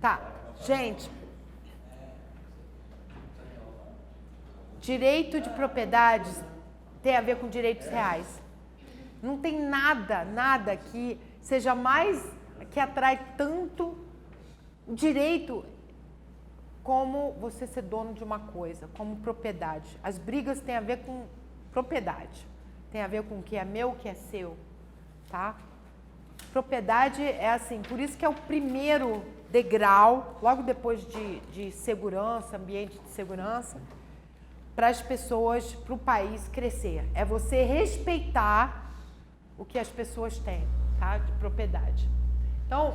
Tá, gente, direito de propriedade tem a ver com direitos reais. Não tem nada que seja mais, que atrai tanto direito como você ser dono de uma coisa, como propriedade. As brigas têm a ver com propriedade, tem a ver com o que é meu, o que é seu, tá? Propriedade é assim, por isso que é o primeiro degrau, logo depois de segurança, ambiente de segurança, para as pessoas, para o país crescer. É você respeitar o que as pessoas têm, tá? De propriedade. Então,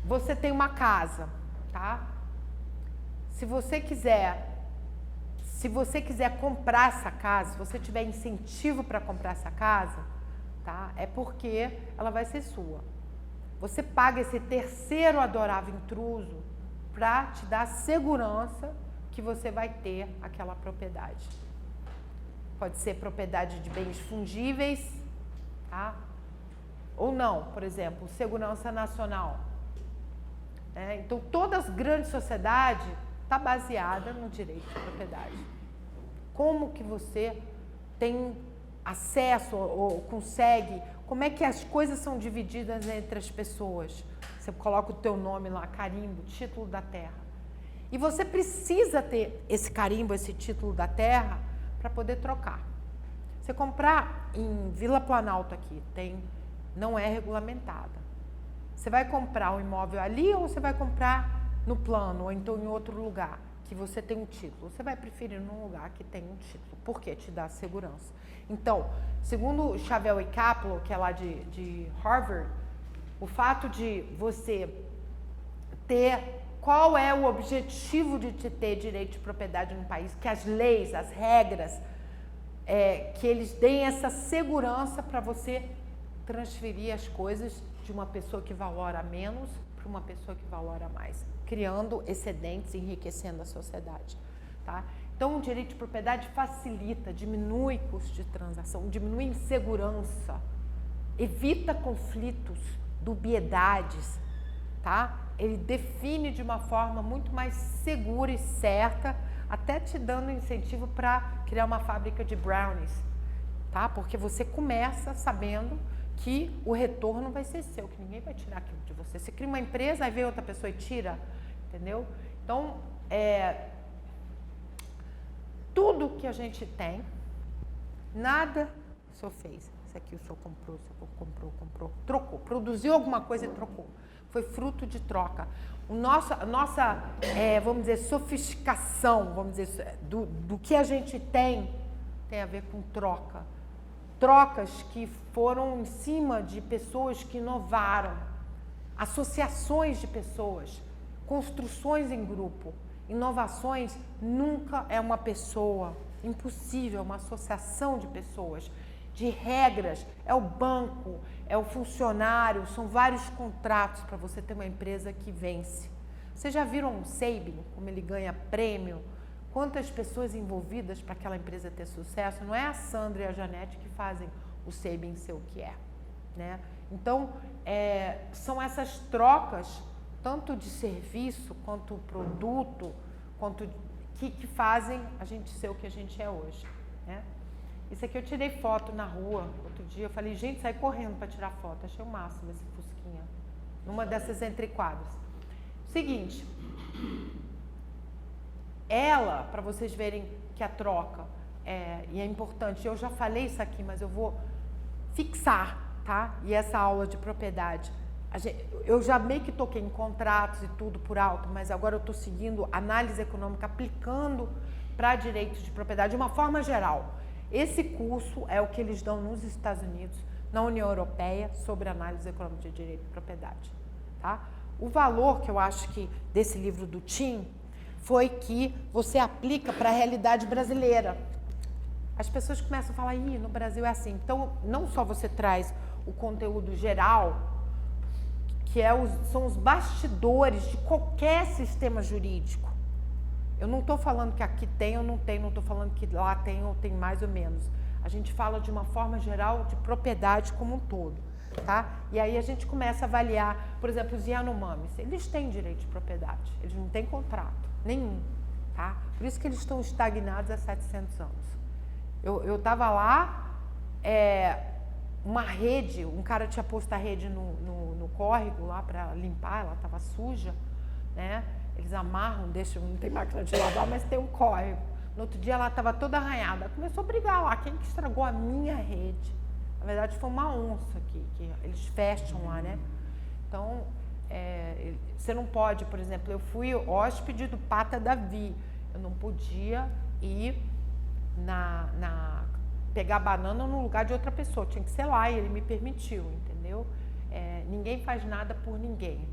você tem uma casa, tá? Se você quiser comprar essa casa, se você tiver incentivo para comprar essa casa, tá? É porque ela vai ser sua. Você paga esse terceiro adorável intruso para te dar segurança que você vai ter aquela propriedade. Pode ser propriedade de bens fungíveis, tá? Ou não, por exemplo, segurança nacional. Então, todas as grandes sociedades está baseada no direito de propriedade. Como que você tem acesso ou consegue, como é que as coisas são divididas entre as pessoas? Você coloca o teu nome lá, carimbo, título da terra. E você precisa ter esse carimbo, esse título da terra, para poder trocar. Você comprar em Vila Planalto aqui, não é regulamentada. Você vai comprar um imóvel ali ou você vai comprar no plano ou então em outro lugar que você tem um título? Você vai preferir num lugar que tem um título, porque te dá segurança. Então, segundo Chavez e Kaplan, que é lá de Harvard, o fato de você ter, qual é o objetivo de te ter direito de propriedade no país, que as leis, as regras, que eles deem essa segurança para você transferir as coisas de uma pessoa que valora menos para uma pessoa que valora mais, criando excedentes, enriquecendo a sociedade, tá? Então, o direito de propriedade facilita, diminui custo de transação, diminui insegurança, evita conflitos, dubiedades, tá? Ele define de uma forma muito mais segura e certa, até te dando incentivo para criar uma fábrica de brownies, tá? Porque você começa sabendo que o retorno vai ser seu, que ninguém vai tirar aquilo de você. Você cria uma empresa, aí vem outra pessoa e tira, entendeu? Então, tudo que a gente tem, nada o senhor fez. Isso aqui o senhor comprou, comprou, trocou. Produziu alguma coisa e trocou. Foi fruto de troca. A nossa vamos dizer, sofisticação, vamos dizer, do que a gente tem a ver com troca. Trocas que foram em cima de pessoas que inovaram, associações de pessoas, construções em grupo. Inovações nunca é uma pessoa, impossível, é uma associação de pessoas, de regras, é o banco, é o funcionário, são vários contratos para você ter uma empresa que vence. Vocês já viram o Sabin, como ele ganha prêmio? Quantas pessoas envolvidas para aquela empresa ter sucesso? Não é a Sandra e a Janete que fazem o Sabin ser o que é, né? Então, são essas trocas, tanto de serviço, quanto produto, quanto que fazem a gente ser o que a gente é hoje, né? Isso aqui eu tirei foto na rua, outro dia eu falei, gente, sai correndo para tirar foto. Achei o máximo esse fusquinha, numa dessas entrequadras. Seguinte, ela, para vocês verem que a troca e é importante, eu já falei isso aqui, mas eu vou fixar, tá? E essa aula de propriedade, eu já meio que toquei em contratos e tudo por alto, mas agora eu estou seguindo análise econômica, aplicando para direitos de propriedade de uma forma geral. Esse curso é o que eles dão nos Estados Unidos, na União Europeia, sobre análise econômica de direito de propriedade, tá? O valor que eu acho que desse livro do Tim foi que você aplica para a realidade brasileira. As pessoas começam a falar, no Brasil é assim. Então, não só você traz o conteúdo geral, que são os bastidores de qualquer sistema jurídico. Eu não estou falando que aqui tem ou não tem, não estou falando que lá tem ou tem mais ou menos. A gente fala de uma forma geral de propriedade como um todo. tá? E aí a gente começa a avaliar, por exemplo, os Yanomamis, eles têm direito de propriedade, eles não têm contrato, nenhum, tá? Por isso que eles estão estagnados há 700 anos. Eu tava lá, uma rede, um cara tinha posto a rede no córrego lá para limpar, ela estava suja, né? Eles amarram, deixam, não tem máquina de lavar, mas tem um córrego. No outro dia ela estava toda arranhada, começou a brigar lá, quem que estragou a minha rede? Na verdade foi uma onça que eles fecham lá, né? Então, você não pode, por exemplo, eu fui hóspede do Pata Davi, eu não podia ir pegar banana no lugar de outra pessoa, tinha que ser lá e ele me permitiu, entendeu? Ninguém faz nada por ninguém.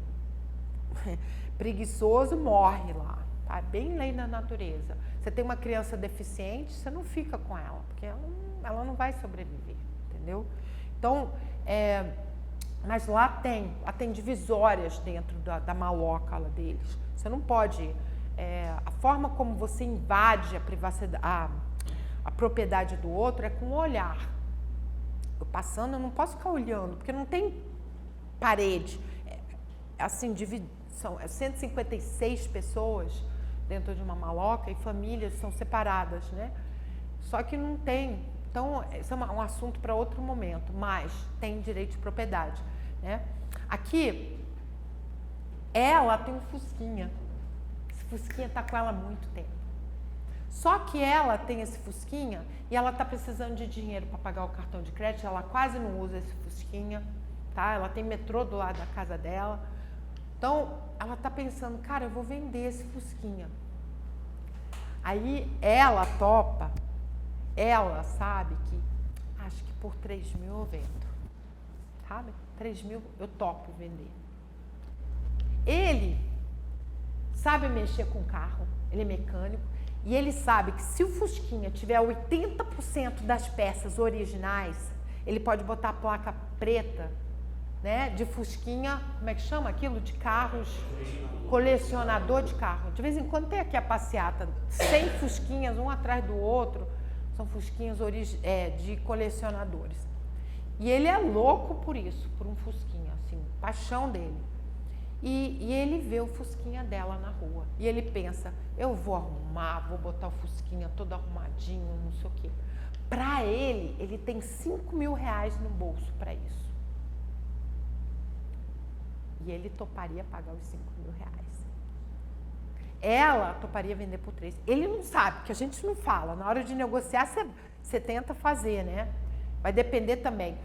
Preguiçoso morre lá, tá? Bem lei da natureza. Você tem uma criança deficiente, você não fica com ela, porque ela não vai sobreviver, entendeu? Então, mas lá tem divisórias dentro da maloca lá deles. Você não pode, a forma como você invade a privacidade, a propriedade do outro é com o olhar. Eu passando, eu não posso ficar olhando, porque não tem parede. Assim, são 156 pessoas dentro de uma maloca e famílias são separadas, né? Só que não tem. Então, isso é um assunto para outro momento, mas tem direito de propriedade, né? Aqui, ela tem um fusquinha. Esse fusquinha está com ela há muito tempo. Só que ela tem esse fusquinha e ela está precisando de dinheiro para pagar o cartão de crédito, ela quase não usa esse fusquinha, tá? Ela tem metrô do lado da casa dela. Então, ela está pensando, cara, eu vou vender esse fusquinha. Aí ela topa, ela sabe que, acho que por 3 mil eu vendo, sabe? 3 mil eu topo vender. Ele sabe mexer com carro, ele é mecânico, e ele sabe que se o fusquinha tiver 80% das peças originais, ele pode botar a placa preta, né, de fusquinha, como é que chama aquilo? De carros, colecionador de carro. De vez em quando tem aqui a passeata, 100 fusquinhas, um atrás do outro, são fusquinhas de colecionadores. E ele é louco por isso, por um fusquinha, assim, paixão dele. E ele vê o fusquinha dela na rua. E ele pensa, eu vou arrumar, vou botar o fusquinha todo arrumadinho, não sei o quê. Para ele tem 5 mil reais no bolso para isso. E ele toparia pagar os 5 mil reais. Ela toparia vender por 3. Ele não sabe, porque a gente não fala. Na hora de negociar, você tenta fazer, né? Vai depender também.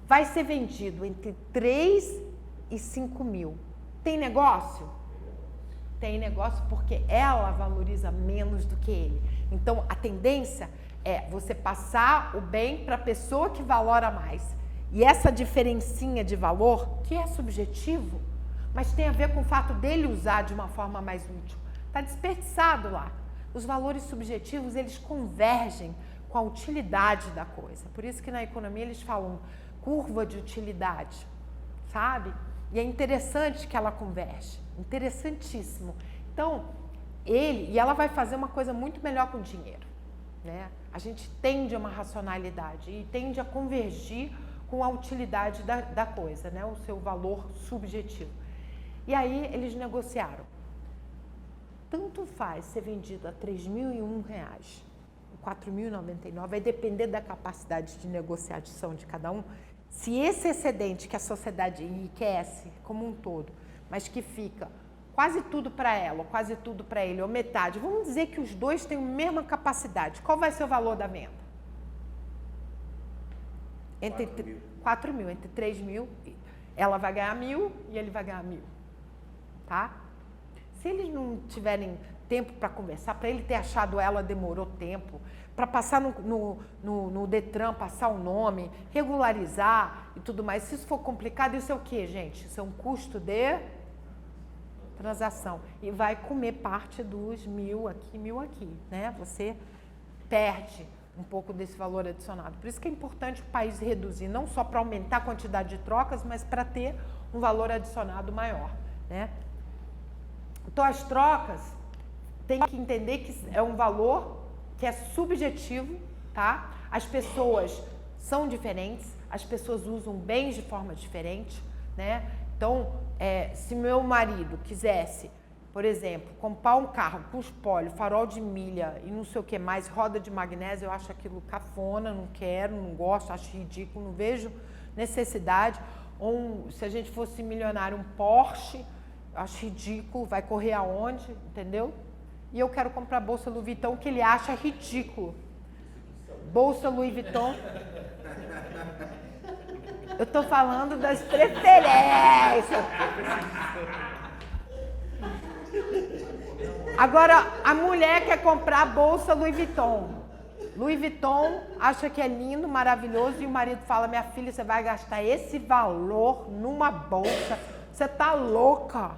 Vai ser vendido entre 3 e 5 mil. Tem negócio? Tem negócio porque ela valoriza menos do que ele. Então, a tendência é você passar o bem para a pessoa que valora mais. E essa diferencinha de valor, que é subjetivo, mas tem a ver com o fato dele usar de uma forma mais útil. Está desperdiçado lá. Os valores subjetivos, eles convergem com a utilidade da coisa. Por isso que na economia eles falam curva de utilidade, sabe? E é interessante que ela converge, interessantíssimo. Então, e ela vai fazer uma coisa muito melhor com o dinheiro, né? A gente tende a uma racionalidade e tende a convergir com a utilidade da coisa, né? O seu valor subjetivo. E aí eles negociaram. Tanto faz ser vendido a R$3.001, R$4.099, vai depender da capacidade de negociação de cada um. Se esse excedente que a sociedade enriquece como um todo, mas que fica quase tudo para ela, ou quase tudo para ele, ou metade, vamos dizer que os dois têm a mesma capacidade, qual vai ser o valor da venda? Entre 4 mil, entre 3 mil, ela vai ganhar 1.000 e ele vai ganhar 1.000, tá? Se eles não tiverem tempo para conversar, para ele ter achado ela demorou tempo, para passar no Detran, passar o nome, regularizar e tudo mais, se isso for complicado, isso é o quê, gente? Isso é um custo de transação e vai comer parte dos 1.000 aqui, 1.000 aqui, né? Você perde um pouco desse valor adicionado. Por isso que é importante o país reduzir, não só para aumentar a quantidade de trocas, mas para ter um valor adicionado maior, né? Então, as trocas tem que entender que é um valor que é subjetivo, tá? As pessoas são diferentes, as pessoas usam bens de forma diferente, né? Então, se meu marido quisesse, por exemplo, comprar um carro com espólio, farol de milha e não sei o que mais, roda de magnésio, eu acho aquilo cafona, não quero, não gosto, acho ridículo, não vejo necessidade. Ou se a gente fosse milionário, um Porsche, acho ridículo, vai correr aonde, entendeu? E eu quero comprar bolsa Louis Vuitton, que ele acha ridículo. Bolsa Louis Vuitton. Eu tô falando das preferências. Agora, a mulher quer comprar a bolsa Louis Vuitton. Louis Vuitton acha que é lindo, maravilhoso, e o marido fala, minha filha, você vai gastar esse valor numa bolsa. Você tá louca.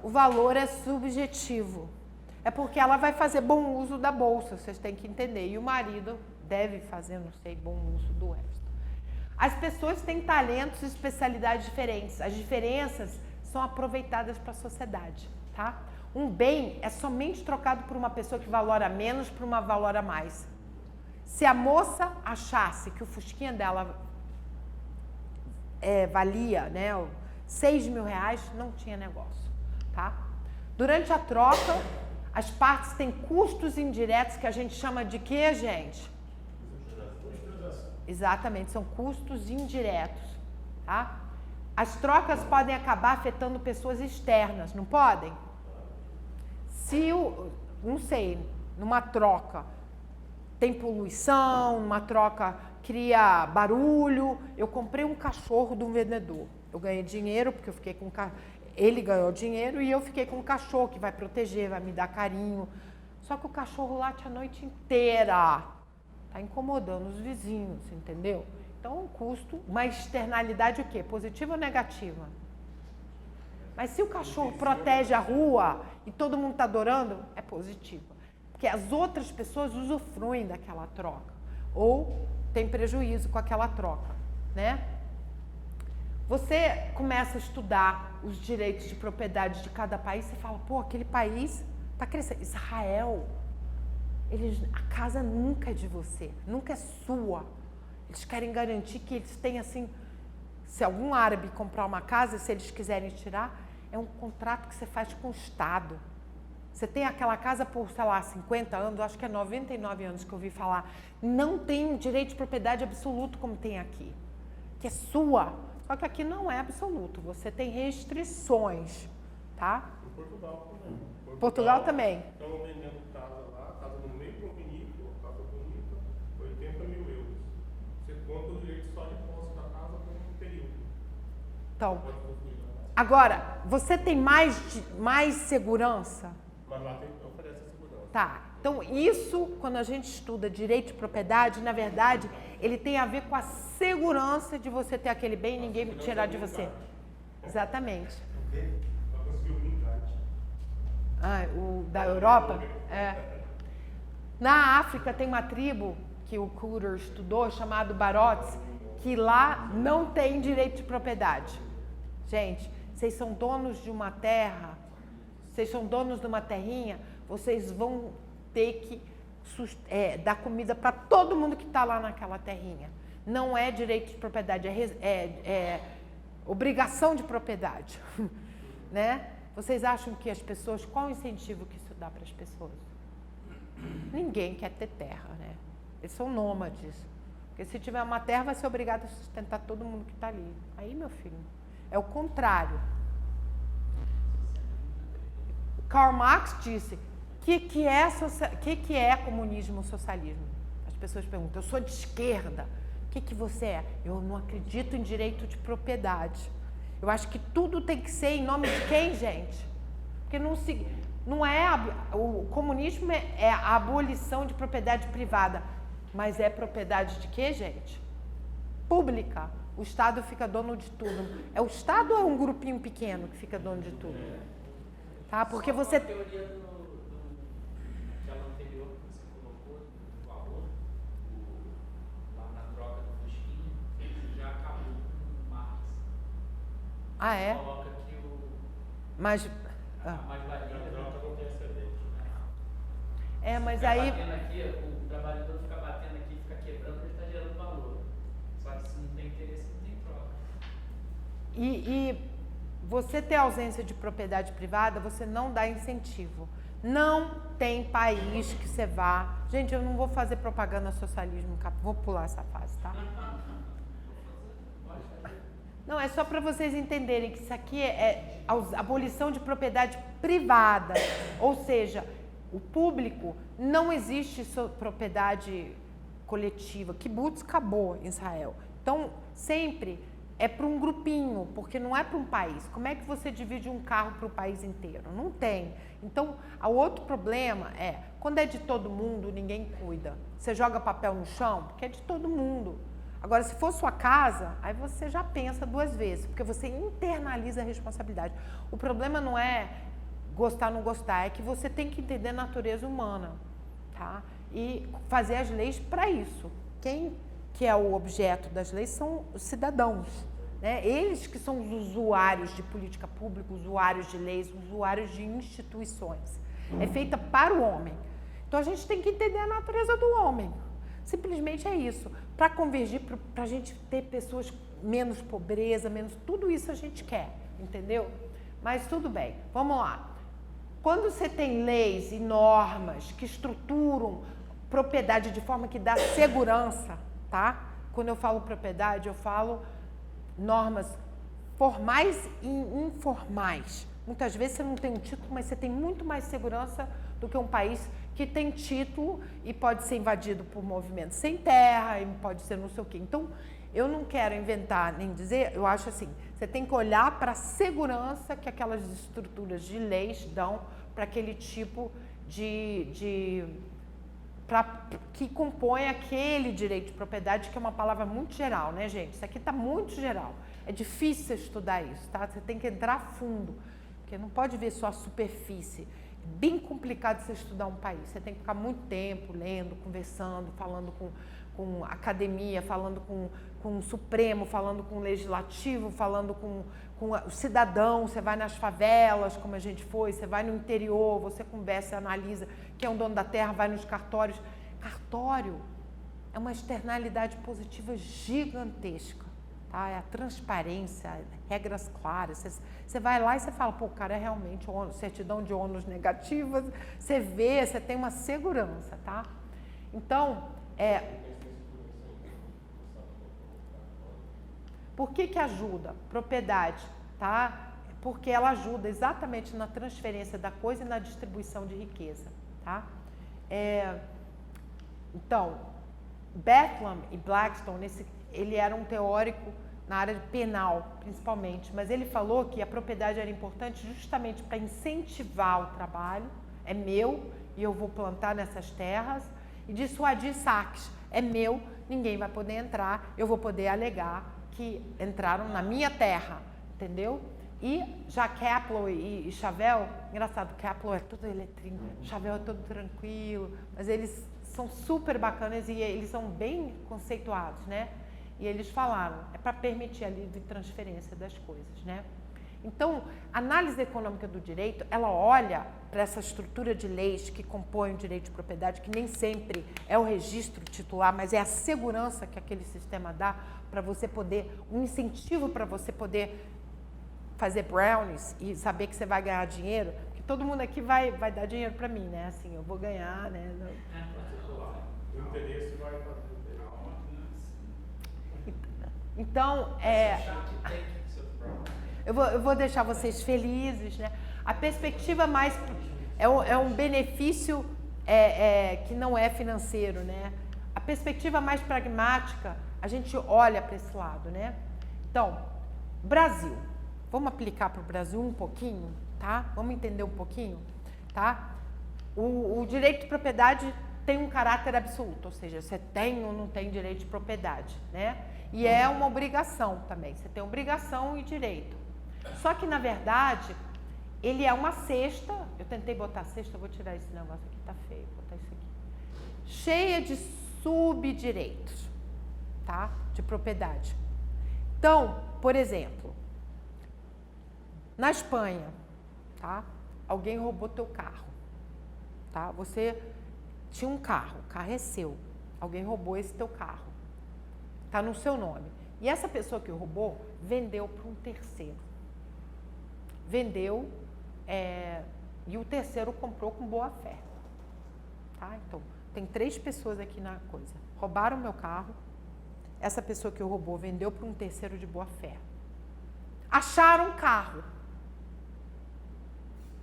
O valor é subjetivo. É porque ela vai fazer bom uso da bolsa, vocês têm que entender. E o marido deve fazer, não sei, bom uso do resto. As pessoas têm talentos e especialidades diferentes. As diferenças são aproveitadas para a sociedade, tá? Um bem é somente trocado por uma pessoa que valora menos por uma valora mais. Se a moça achasse que o fusquinha dela valia, né, 6 mil reais, não tinha negócio, tá? Durante a troca, as partes têm custos indiretos que a gente chama de quê, gente? Exatamente, são custos indiretos, tá? As trocas podem acabar afetando pessoas externas, não podem? Se não sei, numa troca tem poluição, numa troca cria barulho, eu comprei um cachorro de um vendedor, eu ganhei dinheiro porque eu fiquei com ele ganhou dinheiro e eu fiquei com um cachorro que vai proteger, vai me dar carinho, só que o cachorro late a noite inteira. Está incomodando os vizinhos, entendeu? Então, um custo, uma externalidade o quê? Positiva ou negativa? Mas se o cachorro protege a rua e todo mundo está adorando, é positiva. Porque as outras pessoas usufruem daquela troca. Ou tem prejuízo com aquela troca, né? Você começa a estudar os direitos de propriedade de cada país e fala, pô, aquele país está crescendo. Israel... a casa nunca é de você, nunca é sua. Eles querem garantir que eles têm assim, se algum árabe comprar uma casa, se eles quiserem tirar, é um contrato que você faz com o Estado. Você tem aquela casa por, sei lá, 50 anos, acho que é 99 anos que eu ouvi falar, não tem um direito de propriedade absoluto como tem aqui, que é sua. Só que aqui não é absoluto, você tem restrições, tá? Em Portugal também. Portugal também. Estão vendendo casa lá, casa no meio do vinícola, casa bonita, 80 mil euros. Você compra o direito só de posse da casa por um período. Então, agora, você tem mais segurança? Mas lá oferece a segurança. Tá. Então, isso, quando a gente estuda direito de propriedade, na verdade, ele tem a ver com a segurança de você ter aquele bem e ninguém tirar de você. Exatamente. Para conseguir o green card. O da Europa? Na África tem uma tribo que o Cooter estudou, chamado Barotes, que lá não tem direito de propriedade. Gente, vocês são donos de uma terra, vocês são donos de uma terrinha, vocês vão ter que dar comida para todo mundo que está lá naquela terrinha. Não é direito de propriedade, é obrigação de propriedade, né? Vocês acham que as pessoas, qual o incentivo que isso dá para as pessoas? Ninguém quer ter terra, né? Eles são nômades. Porque se tiver uma terra, vai ser obrigado a sustentar todo mundo que está ali. Aí, meu filho, é o contrário. Karl Marx disse, o que é comunismo ou socialismo? As pessoas perguntam, eu sou de esquerda. O que você é? Eu não acredito em direito de propriedade. Eu acho que tudo tem que ser em nome de quem, gente? Porque o comunismo é a abolição de propriedade privada. Mas é propriedade de quê, gente? Pública. O Estado fica dono de tudo. É o Estado ou é um grupinho pequeno que fica dono de tudo? Tá? Porque você... A teoria daquela anterior que você colocou, do valor, lá na troca do Fusquinha, já acabou com Marx. Ah, é? Coloca que Mas... a mais-valia não tem excedente. mas fica aí... batendo aqui, o trabalhador fica batendo aqui, fica quebrando, ele está gerando valor. Só que se não tem tem interesse, não tem troca. E você ter ausência de propriedade privada, você não dá incentivo. Não tem país que você vá... Gente, eu não vou fazer propaganda socialismo, vou pular essa fase, tá? Não, é só para vocês entenderem que isso aqui é a abolição de propriedade privada. Ou seja, o público, não existe propriedade coletiva. Kibbutz acabou em Israel. Então, sempre é para um grupinho, porque não é para um país. Como é que você divide um carro para o país inteiro? Não tem. Então, o outro problema é, quando é de todo mundo, ninguém cuida. Você joga papel no chão, porque é de todo mundo. Agora, se for sua casa, aí você já pensa duas vezes, porque você internaliza a responsabilidade. O problema não é gostar ou não gostar, é que você tem que entender a natureza humana, tá? E fazer as leis para isso. Quem que é o objeto das leis são os cidadãos, né? Eles que são os usuários de política pública, usuários de leis, usuários de instituições. É feita para o homem. Então, a gente tem que entender a natureza do homem. Simplesmente é isso. Para convergir, para a gente ter pessoas menos pobreza, menos... Tudo isso a gente quer, entendeu? Mas tudo bem, vamos lá. Quando você tem leis e normas que estruturam propriedade de forma que dá segurança, tá? Quando eu falo propriedade, eu falo normas formais e informais. Muitas vezes você não tem um título, mas você tem muito mais segurança do que um país que tem título e pode ser invadido por movimentos sem terra e pode ser não sei o quê. Então, eu não quero inventar nem dizer, eu acho assim, você tem que olhar para a segurança que aquelas estruturas de leis dão para aquele tipo que compõe aquele direito de propriedade, que é uma palavra muito geral, né, gente? Isso aqui está muito geral. É difícil estudar isso, tá? Você tem que entrar a fundo, porque não pode ver só a superfície. É bem complicado você estudar um país. Você tem que ficar muito tempo lendo, conversando, falando com academia, falando com o Supremo, falando com o Legislativo, falando com o cidadão. Você vai nas favelas, como a gente foi, você vai no interior, você conversa, analisa quem é o dono da terra, vai nos cartórios. Cartório é uma externalidade positiva gigantesca, tá? É a transparência, regras claras. Você vai lá e você fala, pô, o cara é realmente certidão de ônus negativas, você vê, você tem uma segurança, tá? Então, por que ajuda? Propriedade, tá? Porque ela ajuda exatamente na transferência da coisa e na distribuição de riqueza, tá? Então, Bethlen e Blackstone, ele era um teórico na área penal, principalmente, mas ele falou que a propriedade era importante justamente para incentivar o trabalho, é meu e eu vou plantar nessas terras, e dissuadir saques, é meu, ninguém vai poder entrar, eu vou poder alegar que entraram na minha terra, entendeu? E já Kaplow e Chavel, engraçado, Kaplow é todo eletrinho, Chavel é todo tranquilo, mas eles são super bacanas e eles são bem conceituados, né? E eles falaram, é para permitir a livre transferência das coisas, né? Então, a análise econômica do direito, ela olha para essa estrutura de leis que compõem o direito de propriedade, que nem sempre é o registro titular, mas é a segurança que aquele sistema dá para você poder, um incentivo para você poder fazer brownies e saber que você vai ganhar dinheiro, porque todo mundo aqui vai dar dinheiro para mim, né? Assim, eu vou ganhar, né? O interesse vai fazer. Então, eu vou deixar vocês felizes, né? A perspectiva mais é um benefício que não é financeiro, né? A perspectiva mais pragmática, a gente olha para esse lado, né? Então, Brasil. Vamos aplicar para o Brasil um pouquinho, tá? Vamos entender um pouquinho, tá? O direito de propriedade tem um caráter absoluto, ou seja, você tem ou não tem direito de propriedade, né? E é uma obrigação também, você tem obrigação e direito. Só que, na verdade, ele é uma cesta, eu tentei botar cesta, vou tirar esse negócio aqui, tá feio, vou botar isso aqui, cheia de subdireitos, tá? De propriedade. Então, por exemplo, na Espanha, tá? Alguém roubou teu carro, tá? Você tinha um carro, o carro é seu, alguém roubou esse teu carro. Está no seu nome. E essa pessoa que roubou vendeu para um terceiro. Vendeu e o terceiro comprou com boa fé. Tá? Então, tem 3 pessoas aqui na coisa. Roubaram meu carro. Essa pessoa que roubou vendeu para um terceiro de boa fé. Acharam um carro.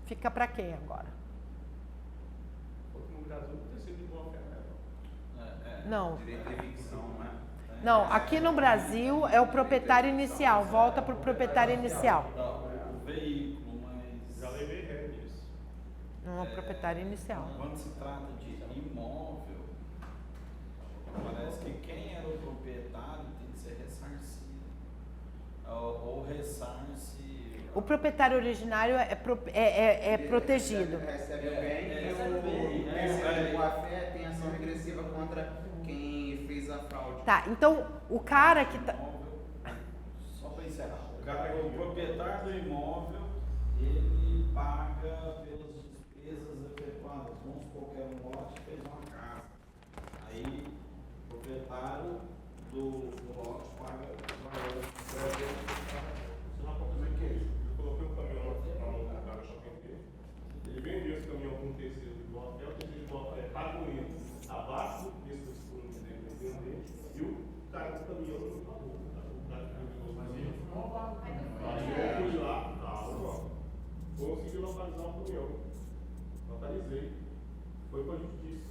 Fica para quem agora? No Brasil, não tem sido de boa fé, né? Não. Direito de evicção, né? Não, aqui no Brasil é o proprietário inicial. Volta para o proprietário inicial. O veículo, mas... Já levei ré nisso. Não é o proprietário inicial. Quando se trata de imóvel, parece que quem era o proprietário tem que ser ressarcido. Ou ressarce... O proprietário originário é protegido. Recebe o bem e o terceiro de boa fé tem ação regressiva contra quem fez a fraude. Tá, então o cara que tá. Só para encerrar, o proprietário do imóvel, ele paga pelas despesas efetuadas. Vamos supor que era um lote fez uma casa. Aí o proprietário do lote paga o valor. Eu coloquei um caminhão na mão do cara shopping. Ele vendeu esse caminhão para um terceiro de boa fé, o terceiro de boa fé pagou ele abaixo do preço dos fundos dele vender, e o cara do caminhão não pagou. O cara que vendeu o caminhão. Aí eu fui lá, consegui localizar o caminhão. Localizei. Foi para a justiça.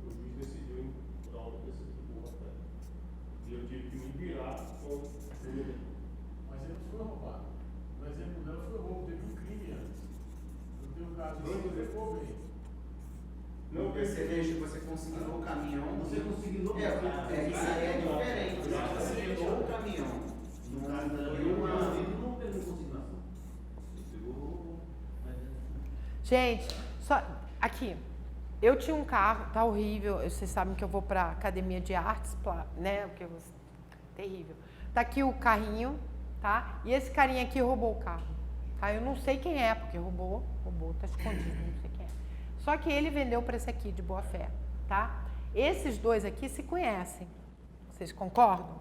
O juiz decidiu em prol do terceiro de boa fé. E eu tive que me virar com o Mas ele não foi roubado. O exemplo dela foi roubo, teve um crime antes. No teu caso, você levou bem. Não, Você deixa, você consignou o caminhão. Você consignou. Isso aí é diferente. Você consignou o caminhão. Não teve consignação. Gente, só aqui. Eu tinha um carro, tá horrível. Vocês sabem que eu vou pra academia de artes, né? Porque terrível. Tá aqui o carrinho, tá? E esse carinha aqui roubou o carro. Tá? Eu não sei quem é, porque roubou, tá escondido, não sei quem é. Só que ele vendeu para esse aqui de boa fé, tá? Esses dois aqui se conhecem. Vocês concordam?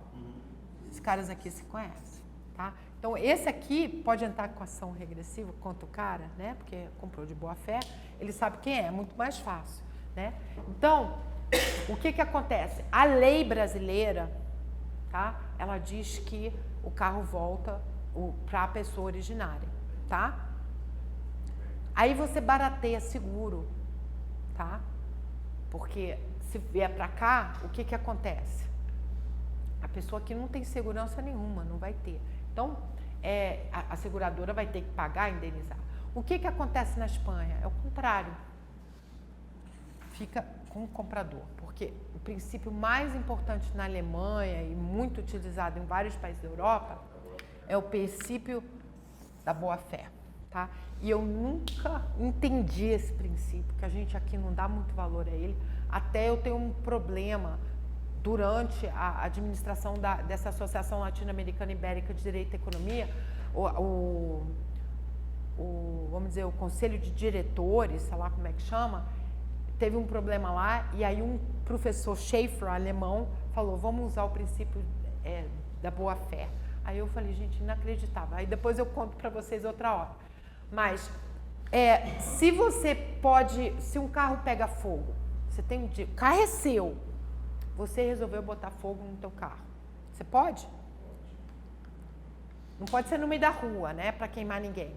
Esses caras aqui se conhecem, tá? Então, esse aqui pode entrar com ação regressiva contra o cara, né? Porque comprou de boa fé, ele sabe quem é muito mais fácil, né? Então, o que acontece? A lei brasileira, tá? Ela diz que o carro volta para a pessoa originária, tá? Aí você barateia seguro, tá? Porque se vier para cá, o que acontece? A pessoa aqui não tem segurança nenhuma, não vai ter. Então, a seguradora vai ter que pagar, indenizar. O que acontece na Espanha? É o contrário. Fica com o comprador, porque o princípio mais importante na Alemanha e muito utilizado em vários países da Europa é o princípio da boa-fé, tá? E eu nunca entendi esse princípio, que a gente aqui não dá muito valor a ele, até eu ter um problema durante a administração dessa Associação Latino-Americana Ibérica de Direito e Economia, vamos dizer, o Conselho de Diretores, sei lá como é que chama, teve um problema lá e aí um professor Schaefer, alemão, falou, vamos usar o princípio da boa-fé. Aí eu falei, gente, inacreditável. Aí depois eu conto para vocês outra hora. Mas, se um carro pega fogo, o carro é seu, você resolveu botar fogo no teu carro. Você pode? Não pode ser no meio da rua, né, para queimar ninguém.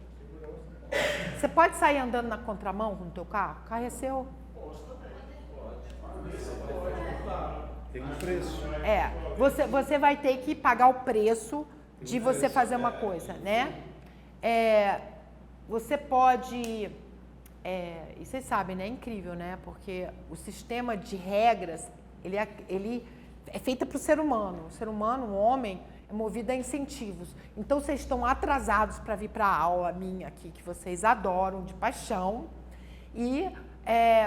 Você pode sair andando na contramão com o teu carro? O carro é seu. Tem um preço. Você vai ter que pagar o preço de você fazer uma coisa, né? Você pode... e vocês sabem, né? É incrível, né? Porque o sistema de regras, ele é feito para o ser humano. O ser humano, o homem, é movido a incentivos. Então, vocês estão atrasados para vir para a aula minha aqui, que vocês adoram, de paixão. E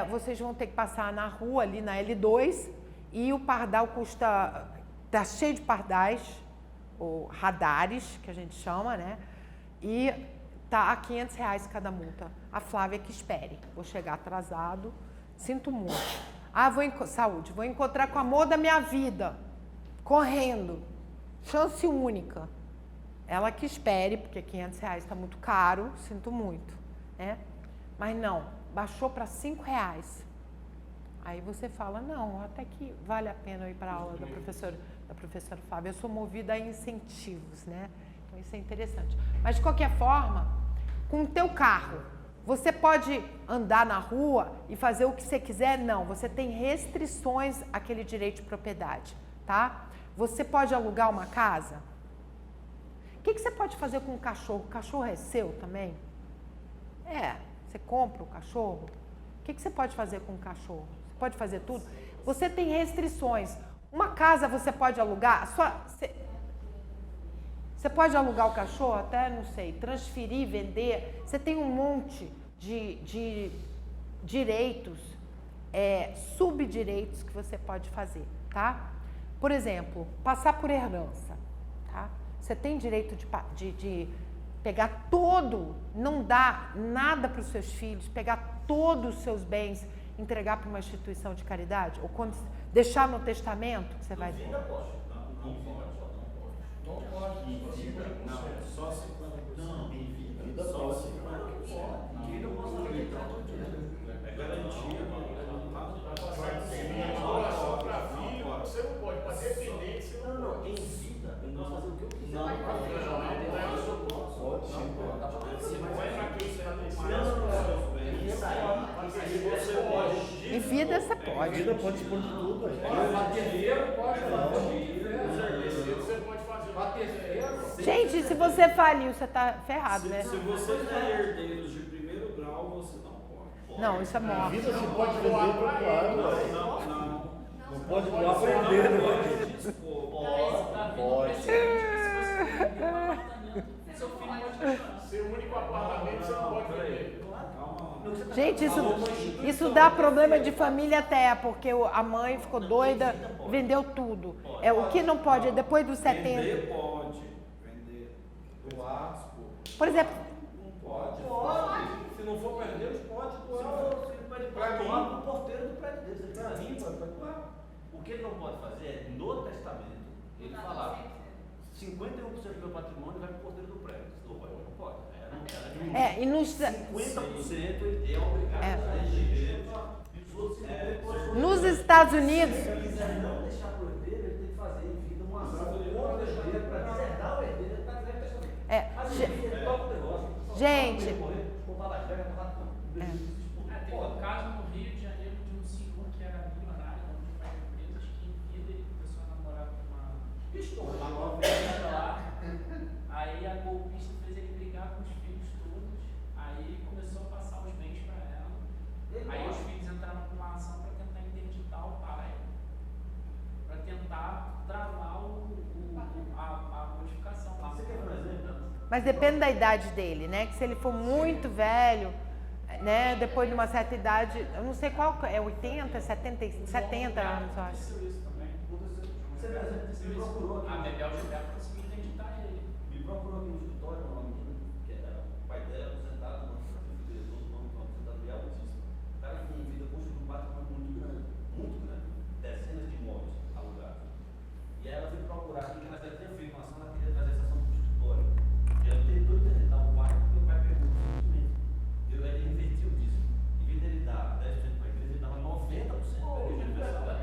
vocês vão ter que passar na rua, ali na L2, e o pardal custa... Está cheio de pardais, ou radares, que a gente chama, né? E tá a R$500 cada multa. A Flávia que espere. Vou chegar atrasado, sinto muito. Saúde, vou encontrar com o amor da minha vida, correndo. chance única. Ela que espere, porque R$500 está muito caro, sinto muito, né? Mas não, baixou para R$5. Aí você fala, não, até que vale a pena eu ir para a aula da professora Flávia. Eu sou movida a incentivos, né? Então isso é interessante. Mas de qualquer forma, com o teu carro, você pode andar na rua e fazer o que você quiser? Não, você tem restrições àquele direito de propriedade, tá? Você pode alugar uma casa? O que você pode fazer com o cachorro? O cachorro é seu também? Você compra o cachorro? O que você pode fazer com o cachorro? Você pode fazer tudo? Você tem restrições. Uma casa você pode alugar? Você pode alugar o cachorro? Até, não sei, transferir, vender. Você tem um monte de direitos, subdireitos que você pode fazer, tá? Por exemplo, passar por herança, tá? Você tem direito de pegar todo, não dar nada para os seus filhos, pegar todos os seus bens, entregar para uma instituição de caridade? Ou quando deixar no testamento, que você vai... Vida pode. Não pode. Em vida, não. Só 50%. Não, em vida só 50%. Em vida eu posso fazer. É garantia. Para filho, você não pode. Para dependente, você não pode. Em vida, eu posso fazer o que eu quiser. Não Em vida você pode. A vida pode expor de tudo. Gente, se você faliu, você tá ferrado, né? Se você tem herdeiros de primeiro grau, você não pode. Não, isso é A morte. vida você pode vender para doar. Não pode doar para herdeiro. Pode. Seu único apartamento, você não pode vender. Gente, isso dá problema de família até, porque a mãe ficou doida, vendeu tudo. O que não pode é depois dos 70. Vender pode. Vender. Doar. Por exemplo, Pode. Se não for para Deus, pode doar. Para doar para o porteiro do prédio dele. Você está limpo, pode doar. O que ele não pode fazer é, no testamento, ele falar 51% do meu patrimônio vai para o porteiro do prédio. Não pode. e nos, 50% ele é obrigado a eleger. nos Estados Unidos, Se ele quiser não deixar para o herdeiro, ele tem que fazer em vida uma ação contra o herdeiro para deserdar o herdeiro. Ele está dizendo testamento. Mas ele toca o negócio. gente, Teve um caso no Rio de Janeiro de um senhor que era milionário, dono de várias empresas, que em vida ele começou a namorar com uma golpista lá. Aí a golpista fez ele brigar com os filhos todos. Aí começou a passar os bens para ela. Aí os filhos entraram com uma ação para tentar interditar o pai, para tentar travar a modificação lá. Você quer ver um exemplo? mas depende da idade dele, né? Que se ele for muito velho, né? Depois de uma certa idade, eu não sei qual, 80, 70 anos, eu acho. Aconteceu isso também. Você, por exemplo, me procurou aqui. A Bebel Gilberto conseguiu interditar ele. Me procurou aqui no escritório uma menina, que era o pai dela, sentado no diretor do nome, sentado e altíssimo. O cara com vida construiu um patrimônio muito grande, dezenas de imóveis alugados. E aí ela veio procurar aqui, que ela já tinha feito uma ação, ela queria trazer essa ação para o escritório. E ela tentou interditar o pai, porque o pai pegou simplesmente. Ele invertiu disso. Em vez dele dar 10% para a igreja, ele dava 90% para a igreja universal. E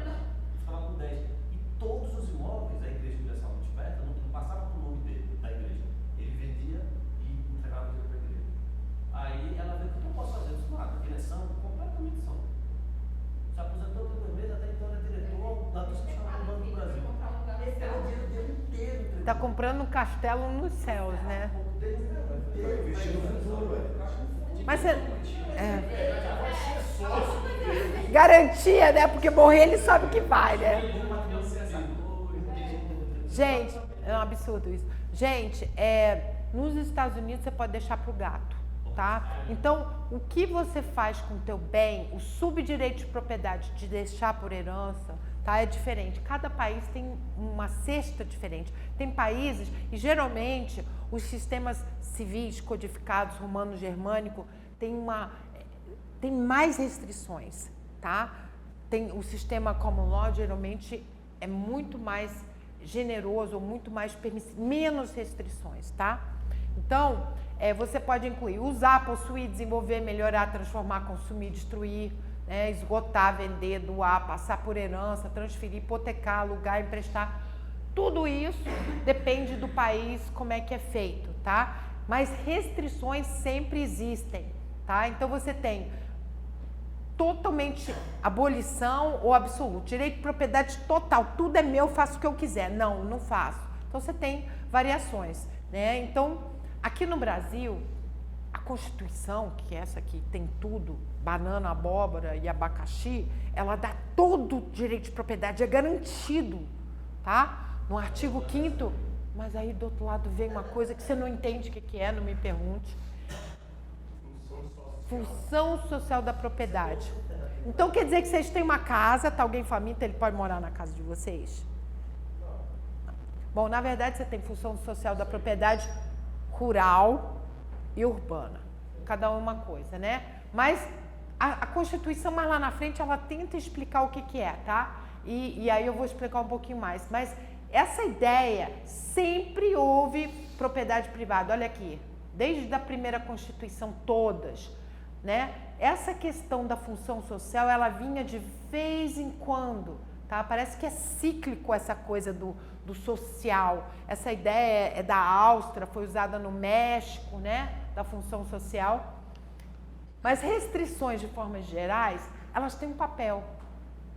ficava com 10%. E todos os imóveis da igreja universal desperta não passavam para o nome dele, da igreja. Ele vendia e entregava dinheiro para a igreja. Aí ela veio, o que eu posso fazer? Eu disse, nada, direção, completamente são. Se aposentou tem 2 meses, até então era diretor da instituição do Banco do Brasil. Ele pegou o dinheiro dele inteiro. Tá comprando um castelo nos céus, né? Investindo no futuro, velho. Mas você... Garantia, né? Porque morrer ele sabe o que vai, né? Gente, é um absurdo isso. Gente, nos Estados Unidos você pode deixar pro gato, tá? Então, o que você faz com o teu bem, o subdireito de propriedade de deixar por herança, tá? É diferente. Cada país tem uma cesta diferente. Tem países, e geralmente os sistemas civis codificados romano-germânico tem mais restrições, tá? Tem o sistema common law geralmente é muito mais generoso ou muito mais permissivo, menos restrições, tá? Então, você pode incluir usar, possuir, desenvolver, melhorar, transformar, consumir, destruir, né, esgotar, vender, doar, passar por herança, transferir, hipotecar, alugar, emprestar. Tudo isso depende do país, como é que é feito, tá? Mas restrições sempre existem, tá? Então você tem totalmente abolição ou absoluto, direito de propriedade total, tudo é meu, faço o que eu quiser. Não, não faço. Então você tem variações, né? Então, aqui no Brasil, a Constituição, que é essa aqui tem tudo, banana, abóbora e abacaxi, ela dá todo o direito de propriedade, é garantido, tá? No artigo 5º, mas aí do outro lado vem uma coisa que você não entende o que é, não me pergunte. Função social da propriedade. Então quer dizer que vocês têm uma casa, tá alguém faminto, ele pode morar na casa de vocês? Bom, na verdade você tem função social da propriedade rural e urbana. Cada uma coisa, né? Mas a Constituição, mais lá na frente, ela tenta explicar o que é, tá? E aí eu vou explicar um pouquinho mais. Mas essa ideia, sempre houve propriedade privada. Olha aqui, desde a primeira Constituição, todas, né? Essa questão da função social, ela vinha de vez em quando, tá? Parece que é cíclico essa coisa do social. Essa ideia é da Áustria, foi usada no México, né? Da função social. Mas restrições, de formas gerais, elas têm um papel,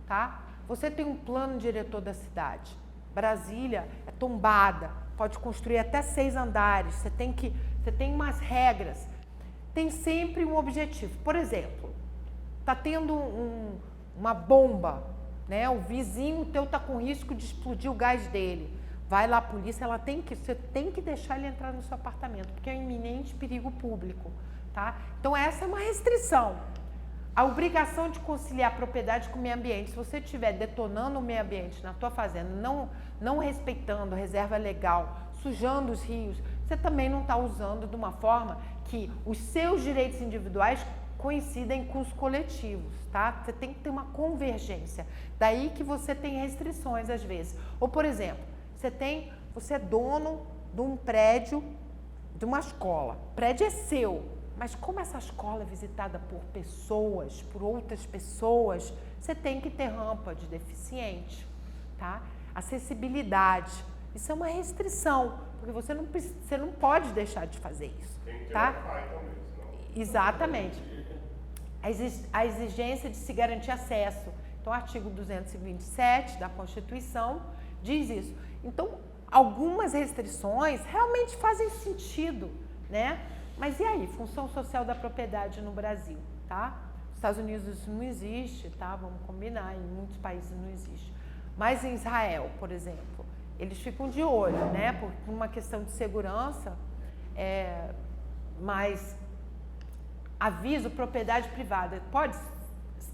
tá? Você tem um plano diretor da cidade. Brasília é tombada, pode construir até 6 andares, você tem umas regras, tem sempre um objetivo. Por exemplo, está tendo uma bomba, né? O vizinho teu está com risco de explodir o gás dele. Vai lá a polícia, você tem que deixar ele entrar no seu apartamento, porque é um iminente perigo público, tá? Então essa é uma restrição. A obrigação de conciliar a propriedade com o meio ambiente. Se você estiver detonando o meio ambiente na tua fazenda, não respeitando a reserva legal, sujando os rios, você também não está usando de uma forma que os seus direitos individuais coincidem com os coletivos, tá? Você tem que ter uma convergência. Daí que você tem restrições às vezes. Ou, por exemplo, você é dono de um prédio, de uma escola. O prédio é seu. Mas como essa escola é visitada por pessoas, por outras pessoas, você tem que ter rampa de deficiente, tá? Acessibilidade. Isso é uma restrição, porque você não pode deixar de fazer isso, tá? Exatamente. A exigência de se garantir acesso. Então, o artigo 227 da Constituição diz isso. Então, algumas restrições realmente fazem sentido, né? Mas e aí, função social da propriedade no Brasil, tá? Nos Estados Unidos isso não existe, tá? Vamos combinar, em muitos países não existe. Mas em Israel, por exemplo, eles ficam de olho, né? Por uma questão de segurança, mas aviso, propriedade privada,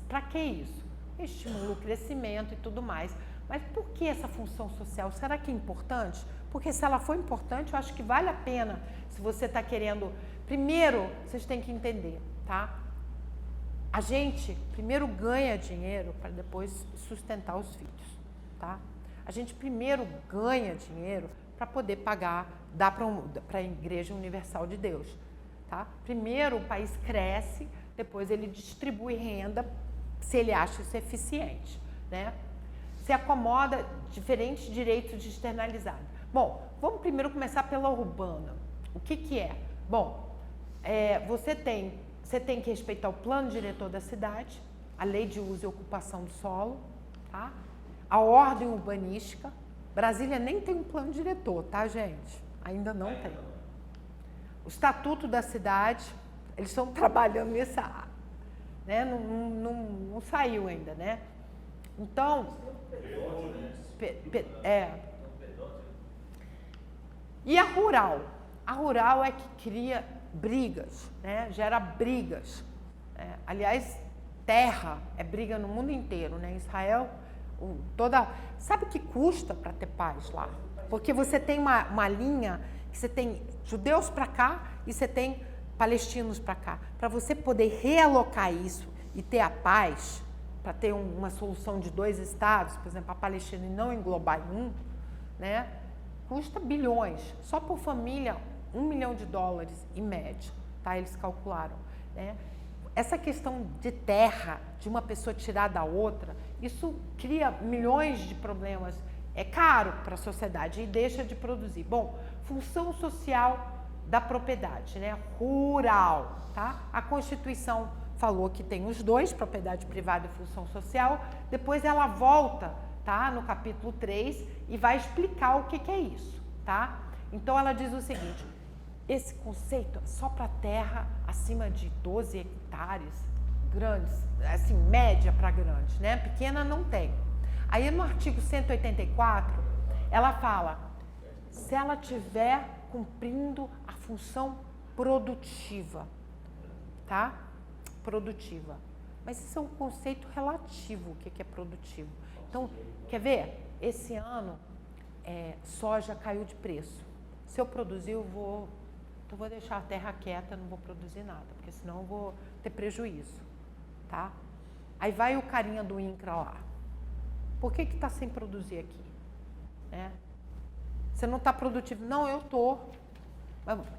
para que isso? Estimula o crescimento e tudo mais. Mas por que essa função social? Será que é importante? Porque se ela for importante, eu acho que vale a pena, se você está querendo... Primeiro, vocês têm que entender, tá? A gente primeiro ganha dinheiro para depois sustentar os filhos, tá? A gente primeiro ganha dinheiro para poder pagar, dar para a Igreja Universal de Deus, tá? Primeiro o país cresce, depois ele distribui renda, se ele acha isso eficiente, né? Se acomoda diferentes direitos externalizados. Bom, vamos primeiro começar pela urbana. O que é? Bom, você tem que respeitar o plano diretor da cidade, a lei de uso e ocupação do solo, tá? A ordem urbanística. Brasília nem tem um plano diretor, tá, gente? Ainda não tem. O estatuto da cidade, eles estão trabalhando nessa, né? Não saiu ainda, né? Então, e a rural? A rural é que cria brigas, né? Gera brigas. Aliás, terra é briga no mundo inteiro, né? Israel, sabe o que custa para ter paz lá? Porque você tem uma linha que você tem judeus para cá e você tem palestinos para cá. Para você poder realocar isso e ter a paz, para ter uma solução de 2 estados, por exemplo, a Palestina, e não englobar em um, né? Custa bilhões. Só por família, $1 milhão em média, tá? Eles calcularam, né? Essa questão de terra, de uma pessoa tirar da outra, isso cria milhões de problemas. É caro para a sociedade e deixa de produzir. Bom, função social da propriedade, né? Rural, tá? A Constituição falou que tem os dois, propriedade privada e função social. Depois ela volta, tá? No capítulo 3 e vai explicar o que é isso, tá? Então ela diz o seguinte: esse conceito é só para terra acima de 12 hectares, grandes, assim, média para grandes, né? Pequena não tem. Aí no artigo 184, ela fala, se ela estiver cumprindo a função produtiva, tá? Produtiva. Mas isso é um conceito relativo, o que é produtivo. Então, quer ver? Esse ano, soja caiu de preço. Se eu produzir, eu vou deixar a terra quieta, não vou produzir nada, porque senão eu vou ter prejuízo, tá? Aí vai o carinha do INCRA lá. Por que está sem produzir aqui? Né? Você não está produtivo? Não, eu estou.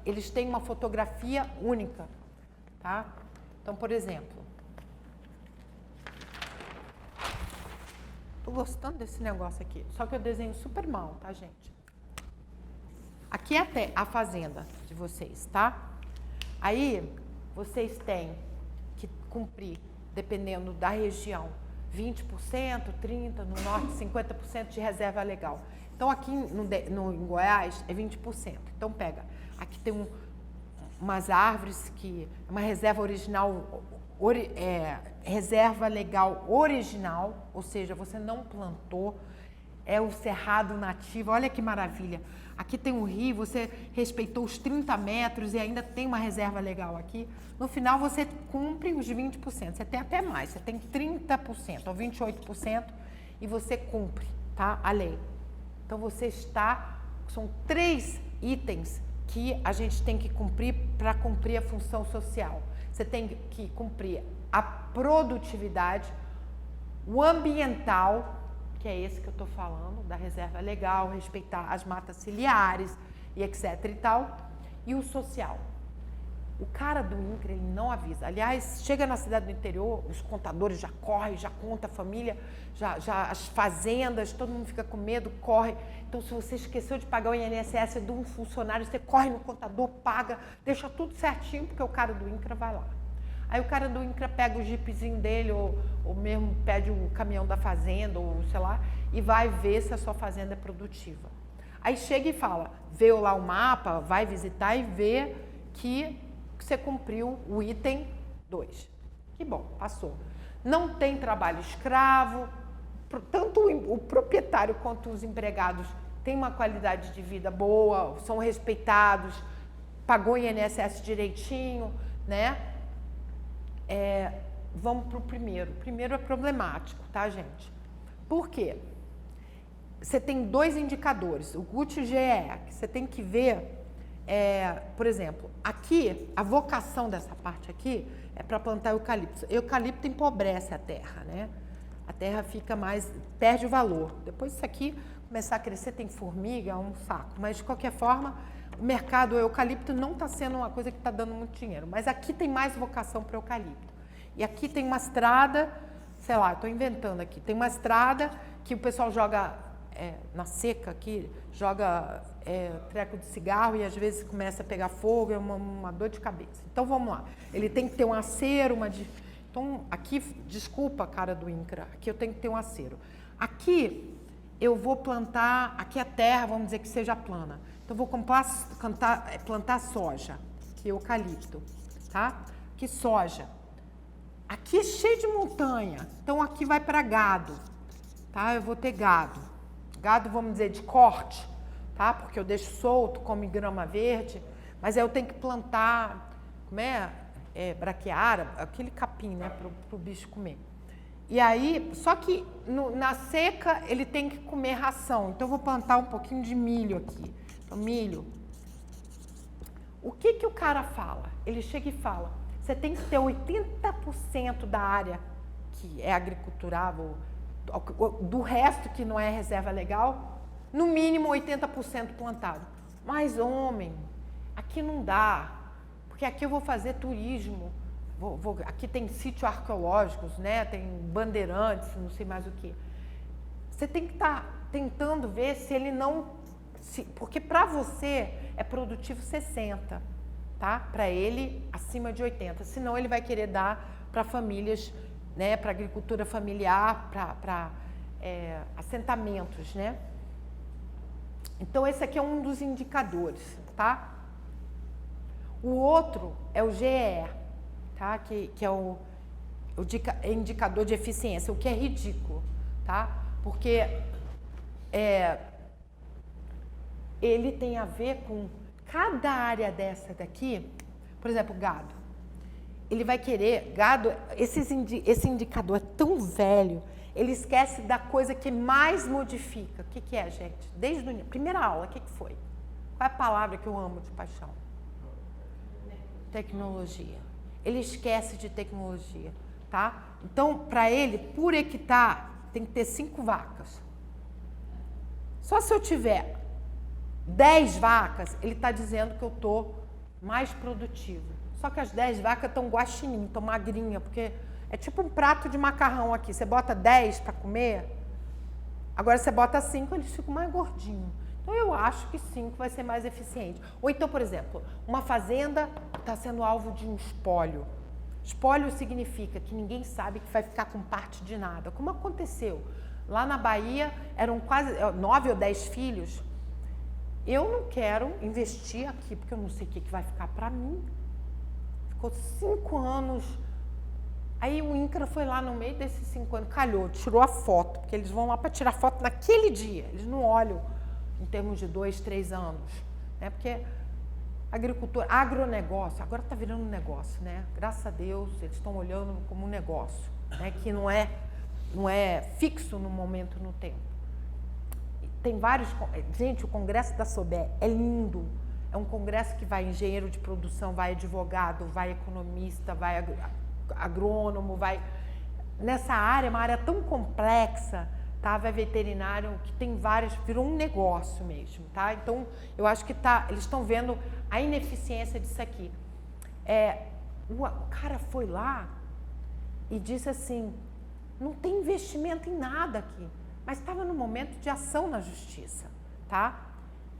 Eles têm uma fotografia única, tá? Então, por exemplo, estou gostando desse negócio aqui, só que eu desenho super mal, tá, gente? Aqui é até a fazenda de vocês, tá? Aí, vocês têm que cumprir, dependendo da região, 20%, 30%, no norte 50% de reserva legal. Então, aqui em Goiás é 20%. Então, pega, aqui tem umas árvores que é uma reserva original, reserva legal original, ou seja, você não plantou, é o cerrado nativo, olha que maravilha. Aqui tem um rio, você respeitou os 30 metros e ainda tem uma reserva legal aqui. No final, você cumpre os 20%. Você tem até mais, você tem 30% ou 28% e você cumpre, tá? A lei. Então, são 3 itens que a gente tem que cumprir para cumprir a função social. Você tem que cumprir a produtividade, o ambiental, que é esse que eu estou falando, da reserva legal, respeitar as matas ciliares e etc e tal, e o social. O cara do INCRA, ele não avisa. Aliás, chega na cidade do interior, os contadores já correm, já conta a família, já as fazendas, todo mundo fica com medo, corre. Então, se você esqueceu de pagar o INSS de um funcionário, você corre no contador, paga, deixa tudo certinho, porque o cara do INCRA vai lá. Aí o cara do INCRA pega o jipezinho dele, ou mesmo pede o caminhão da fazenda, ou sei lá, e vai ver se a sua fazenda é produtiva. Aí chega e fala, vê lá o mapa, vai visitar e vê que você cumpriu o item 2. Que bom, passou. Não tem trabalho escravo, tanto o proprietário quanto os empregados têm uma qualidade de vida boa, são respeitados, pagou INSS direitinho, né? Vamos para o primeiro. O primeiro é problemático, tá, gente? Por quê? Você tem 2 indicadores, o GUT e o GEE, que você tem que ver, por exemplo, aqui, a vocação dessa parte aqui é para plantar eucalipto. Eucalipto empobrece a terra, né? A terra fica mais, perde o valor. Depois isso aqui começar a crescer, tem formiga, é um saco. Mas, de qualquer forma, o mercado eucalipto não está sendo uma coisa que está dando muito dinheiro. Mas aqui tem mais vocação para eucalipto. E aqui tem uma estrada, sei lá, estou inventando aqui, tem uma estrada que o pessoal joga na seca aqui, joga treco de cigarro e às vezes começa a pegar fogo, é uma dor de cabeça. Então vamos lá, ele tem que ter um acero, então aqui, desculpa cara do INCRA, aqui eu tenho que ter um acero. Aqui eu vou plantar, aqui a terra, vamos dizer que seja plana, então eu vou plantar soja, que é eucalipto, tá? Que soja. Aqui é cheio de montanha, então aqui vai para gado, tá? Eu vou ter gado. Gado, vamos dizer, de corte, tá? Porque eu deixo solto, come grama verde, mas aí eu tenho que plantar, como braquiária, aquele capim, né? Para o bicho comer. E aí, só que na seca ele tem que comer ração, então eu vou plantar um pouquinho de milho aqui. Então, milho. O que o cara fala? Ele chega e fala, você tem que ter 80% da área que é agriculturável, do resto que não é reserva legal, no mínimo 80% plantado. Mas, homem, aqui não dá, porque aqui eu vou fazer turismo, aqui tem sítio arqueológicos, né? Tem bandeirantes, não sei mais o que. Você tem que estar tentando ver se ele não... porque para você é produtivo 60, tá? Para ele, acima de 80. Senão ele vai querer dar para famílias, né? Para agricultura familiar, para assentamentos, né? Então, esse aqui é um dos indicadores, tá? O outro é o GEE, tá? Que é o indicador de eficiência, o que é ridículo, tá? Porque ele tem a ver com cada área dessa daqui, por exemplo, gado. Ele vai querer, gado, esse indicador é tão velho, ele esquece da coisa que mais modifica. O que é, gente? Desde a primeira aula, o que foi? Qual é a palavra que eu amo de paixão? Tecnologia. Ele esquece de tecnologia, tá? Então, para ele, por hectare, tem que ter 5 vacas. Só se eu tiver 10 vacas, ele está dizendo que eu estou mais produtivo. Só que as 10 vacas estão guaxinim, estão magrinhas, porque é tipo um prato de macarrão aqui. Você bota 10 para comer, agora você bota 5, eles ficam mais gordinhos. Então, eu acho que 5 vai ser mais eficiente. Ou então, por exemplo, uma fazenda está sendo alvo de um espólio. Espólio significa que ninguém sabe que vai ficar com parte de nada. Como aconteceu? Lá na Bahia, eram quase 9 ou 10 filhos. Eu não quero investir aqui, porque eu não sei o que vai ficar para mim. Ficou 5 anos. Aí o INCRA foi lá no meio desses 5 anos, calhou, tirou a foto, porque eles vão lá para tirar foto naquele dia. Eles não olham em termos de 2, 3 anos. Né? Porque agricultura, agronegócio, agora está virando um negócio, né? Graças a Deus, eles estão olhando como um negócio, né? Que não é fixo no momento, no tempo. Tem vários... Gente, o Congresso da SOBE é lindo. É um congresso que vai engenheiro de produção, vai advogado, vai economista, vai agrônomo, vai... Nessa área, uma área tão complexa, tá? Vai veterinário, que tem vários... Virou um negócio mesmo, tá? Então, eu acho que eles estão vendo a ineficiência disso aqui. O cara foi lá e disse assim, não tem investimento em nada aqui, mas estava no momento de ação na justiça, tá?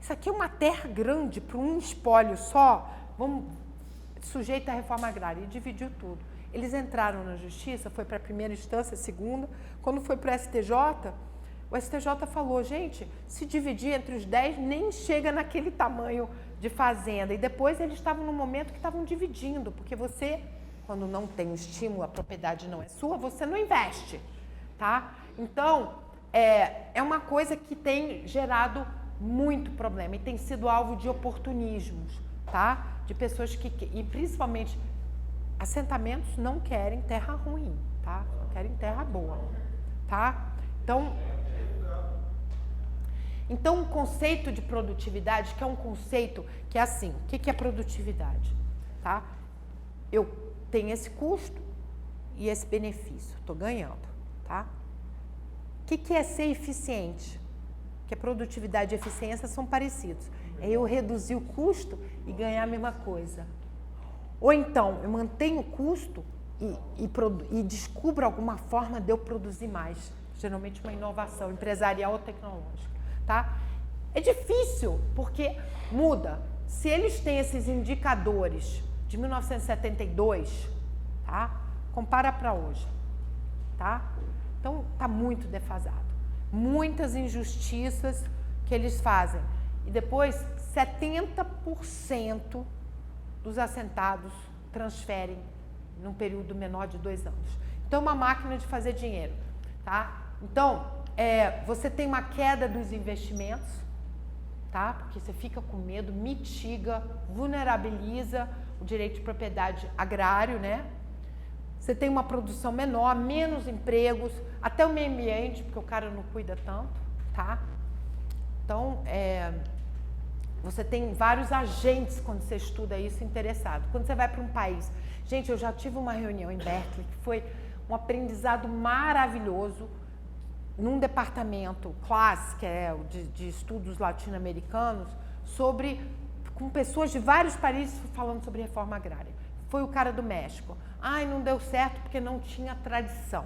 Isso aqui é uma terra grande para um espólio só, sujeito à reforma agrária, e dividiu tudo. Eles entraram na justiça, foi para a primeira instância, a segunda, quando foi para o STJ falou, gente, se dividir entre os 10, nem chega naquele tamanho de fazenda. E depois eles estavam no momento que estavam dividindo, porque você, quando não tem o estímulo, a propriedade não é sua, você não investe, tá? Então, é uma coisa que tem gerado muito problema e tem sido alvo de oportunismos, tá? De pessoas e principalmente, assentamentos não querem terra ruim, tá? Querem terra boa, tá? Então, o conceito de produtividade, que é um conceito que é assim, o que é produtividade? Tá? Eu tenho esse custo e esse benefício, estou ganhando. Tá? O que é ser eficiente? Que a produtividade e a eficiência são parecidos. É eu reduzir o custo e ganhar a mesma coisa. Ou então, eu mantenho o custo e descubro alguma forma de eu produzir mais. Geralmente uma inovação empresarial ou tecnológica. Tá? É difícil, porque muda. Se eles têm esses indicadores de 1972, tá? Compara para hoje. Tá? Então, está muito defasado. Muitas injustiças que eles fazem. E depois, 70% dos assentados transferem num período menor de 2 anos. Então, é uma máquina de fazer dinheiro. Tá? Então, você tem uma queda dos investimentos, tá? Porque você fica com medo, mitiga, vulnerabiliza o direito de propriedade agrário, né? Você tem uma produção menor, menos empregos, até o meio ambiente, porque o cara não cuida tanto, tá? Então, você tem vários agentes, quando você estuda isso, interessados. Quando você vai para um país... Gente, eu já tive uma reunião em Berkeley, que foi um aprendizado maravilhoso. num departamento classe, que é o de estudos latino-americanos, com pessoas de vários países falando sobre reforma agrária. Foi o cara do México. Ai, não deu certo porque não tinha tradição.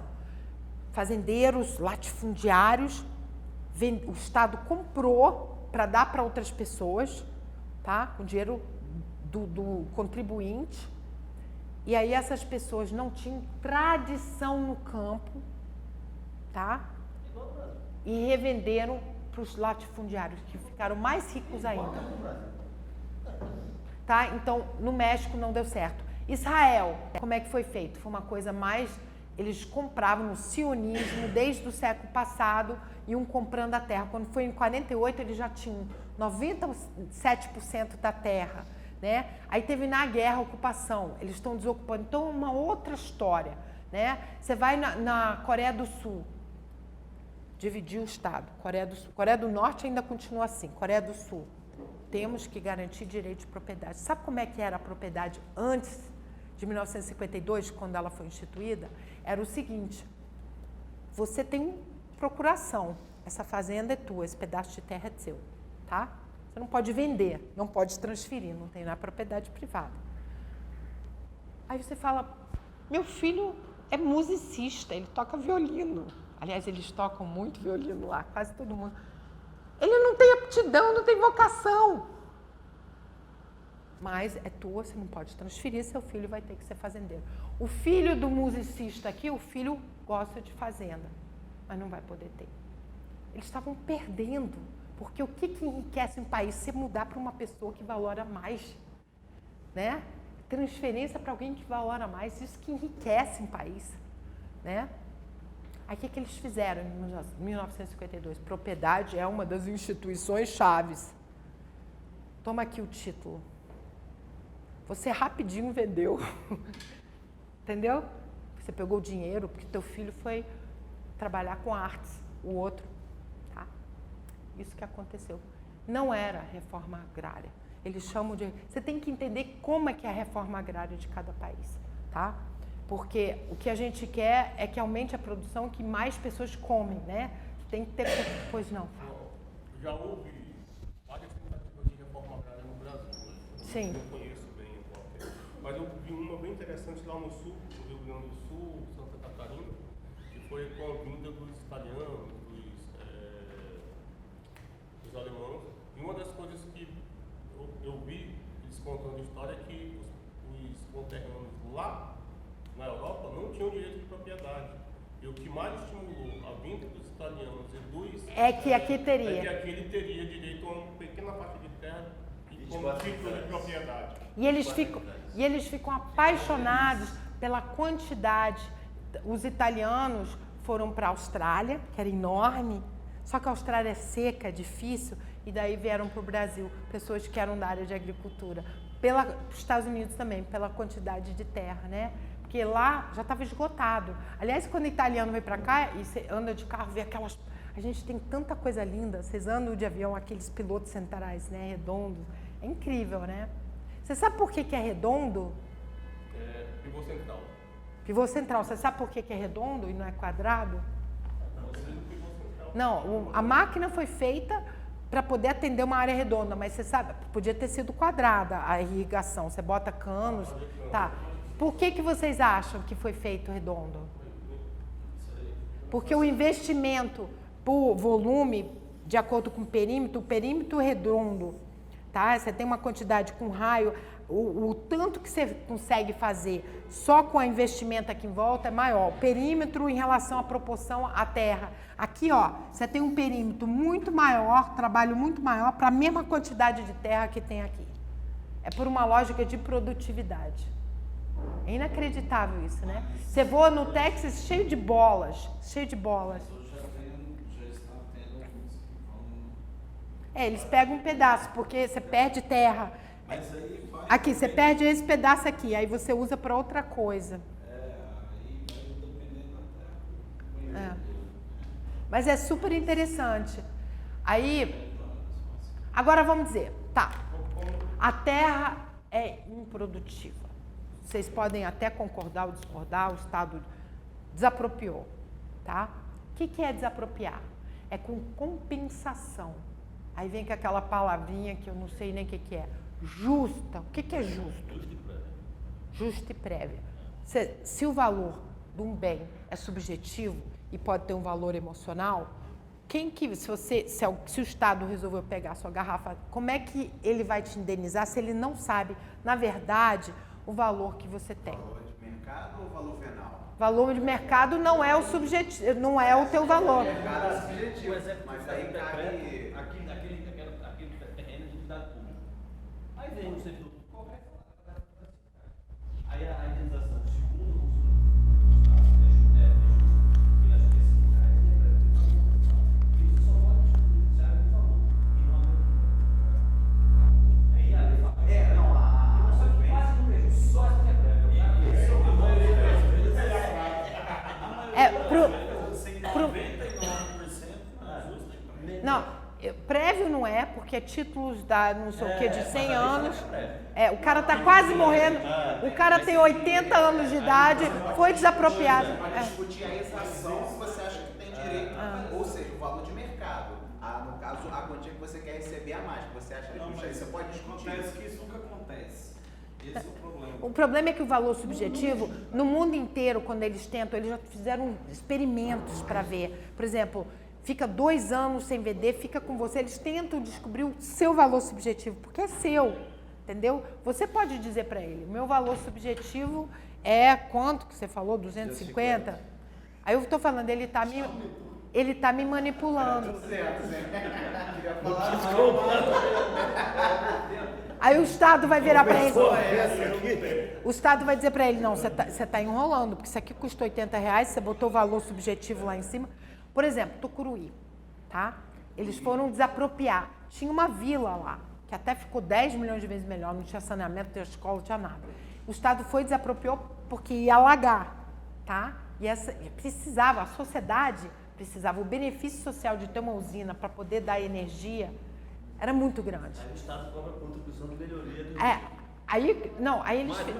Fazendeiros, latifundiários, o Estado comprou para dar para outras pessoas, tá? Com dinheiro do contribuinte. E aí essas pessoas não tinham tradição no campo, tá? E revenderam para os latifundiários, que ficaram mais ricos ainda. Tá? Então, no México não deu certo. Israel, como é que foi feito? Foi uma coisa mais... Eles compravam no sionismo desde o século passado, iam comprando a terra. Quando foi em 48, eles já tinham 97% da terra. Né? Aí teve na guerra a ocupação, eles estão desocupando. Então, uma outra história. Né? Você vai na Coreia do Sul, dividiu o Estado. Coreia do Sul. Coreia do Norte ainda continua assim. Coreia do Sul. Temos que garantir direito de propriedade. Sabe como é que era a propriedade antes de 1952, quando ela foi instituída? Era o seguinte: você tem procuração, essa fazenda é tua, esse pedaço de terra é seu, tá? Você não pode vender, não pode transferir, não tem na propriedade privada. Aí você fala, meu filho é musicista, ele toca violino. Aliás, eles tocam muito violino lá, quase todo mundo. Ele não tem aptidão, não tem vocação. Mas é tua, você não pode transferir, seu filho vai ter que ser fazendeiro. O filho do musicista aqui, o filho gosta de fazenda, mas não vai poder ter. Eles estavam perdendo, porque o que enriquece um país? Você mudar para uma pessoa que valora mais, né? Transferência para alguém que valora mais, isso que enriquece um país, né? Aí o que eles fizeram em 1952? Propriedade é uma das instituições chaves. Toma aqui o título. Você rapidinho vendeu, entendeu? Você pegou o dinheiro porque teu filho foi trabalhar com artes, o outro, tá? Isso que aconteceu. Não era reforma agrária. Eles chamam de... Você tem que entender como é que é a reforma agrária de cada país, tá? Porque o que a gente quer é que aumente a produção, que mais pessoas comem, né? Tem que ter... Pois não. Já houve várias tentativas de reforma agrária no Brasil. Sim. Não conheço bem qualquer. Mas eu vi uma bem interessante lá no sul, no Rio Grande do Sul, Santa Catarina, que foi com a vinda dos italianos, dos alemães. E uma das coisas que eu vi eles contando a história é que os conterrâneos lá na Europa não tinham direito de propriedade. E o que mais estimulou a vinda dos italianos e dos... É que aqui teria. É que aqui ele teria direito a uma pequena faixa de terra como título de propriedade. E eles ficam apaixonados pela quantidade. Os italianos foram para a Austrália, que era enorme, só que a Austrália é seca, é difícil, e daí vieram para o Brasil pessoas que eram da área de agricultura. Os Estados Unidos também, pela quantidade de terra, né? Porque lá já estava esgotado. Aliás, quando o italiano vem para cá e você anda de carro, vê aquelas... A gente tem tanta coisa linda. Vocês andam de avião, aqueles pilotos centrais, né? Redondos. É incrível, né? Você sabe por que é redondo? É pivô central. Pivô central. Você sabe por que é redondo e não é quadrado? Não, a máquina foi feita para poder atender uma área redonda, mas você sabe, podia ter sido quadrada a irrigação. Você bota canos, tá? Por que vocês acham que foi feito redondo? Porque o investimento por volume, de acordo com o perímetro redondo, tá? Você tem uma quantidade com raio, o tanto que você consegue fazer só com o investimento aqui em volta é maior. O perímetro em relação à proporção à terra. Aqui, ó, você tem um perímetro muito maior, trabalho muito maior para a mesma quantidade de terra que tem aqui. É por uma lógica de produtividade. É inacreditável isso, né? Você voa no Texas cheio de bolas, cheio de bolas. Eles pegam um pedaço, porque você perde terra. Aqui, você perde esse pedaço aqui, aí você usa para outra coisa. Mas é super interessante. Aí, agora vamos dizer, tá, a terra é improdutiva. Vocês podem até concordar ou discordar, o Estado desapropriou, tá? que é desapropriar? É com compensação. Aí vem com aquela palavrinha que eu não sei nem o que é. Justa. O que é justo? Justa e prévia. Se o valor de um bem é subjetivo e pode ter um valor emocional, se o Estado resolveu pegar a sua garrafa, como é que ele vai te indenizar se ele não sabe, na verdade, o valor que você tem? Valor de mercado ou valor venal? Valor de mercado não é o subjetivo, não é o teu valor. Mercado é subjetivo, mas aí cabe... Aquele terreno é de utilidade pública. Aí vem um servidor qualquer, aí a indenização, segundo o Estado, isso só pode utilizar o valor e não a aí a lei fala. Só que quase não vejo, só essa que é prévia. Não, prévio não é, porque é títulos da não sei o que de 100 anos. O cara tá quase morrendo, o cara tem 80 anos de idade, foi desapropriado. Para discutir a exação que você acha que tem direito, ou seja, o valor de mercado. No caso, a quantia que você quer receber a mais, que você acha que justa, aí você pode discutir. Acontece que isso nunca acontece. Esse é o problema. O problema é que o valor subjetivo, no mundo inteiro, quando eles tentam, eles já fizeram experimentos para ver. Por exemplo, fica 2 anos sem vender, fica com você, eles tentam descobrir o seu valor subjetivo, porque é seu, entendeu? Você pode dizer para ele, o meu valor subjetivo é quanto que você falou? 250? Aí eu estou falando, ele está me manipulando. Aí o Estado vai virar para ele. O Estado vai dizer para ele, não, você tá enrolando, porque isso aqui custa R$80, você botou o valor subjetivo lá em cima. Por exemplo, Tucuruí, tá? Eles foram desapropriar. Tinha uma vila lá, que até ficou 10 milhões de vezes melhor, não tinha saneamento, não tinha escola, não tinha nada. O Estado foi e desapropriou porque ia alagar, tá? E precisava, a sociedade precisava, o benefício social de ter uma usina para poder dar energia era muito grande. Aí o Estado cobra contribuição de melhoria do...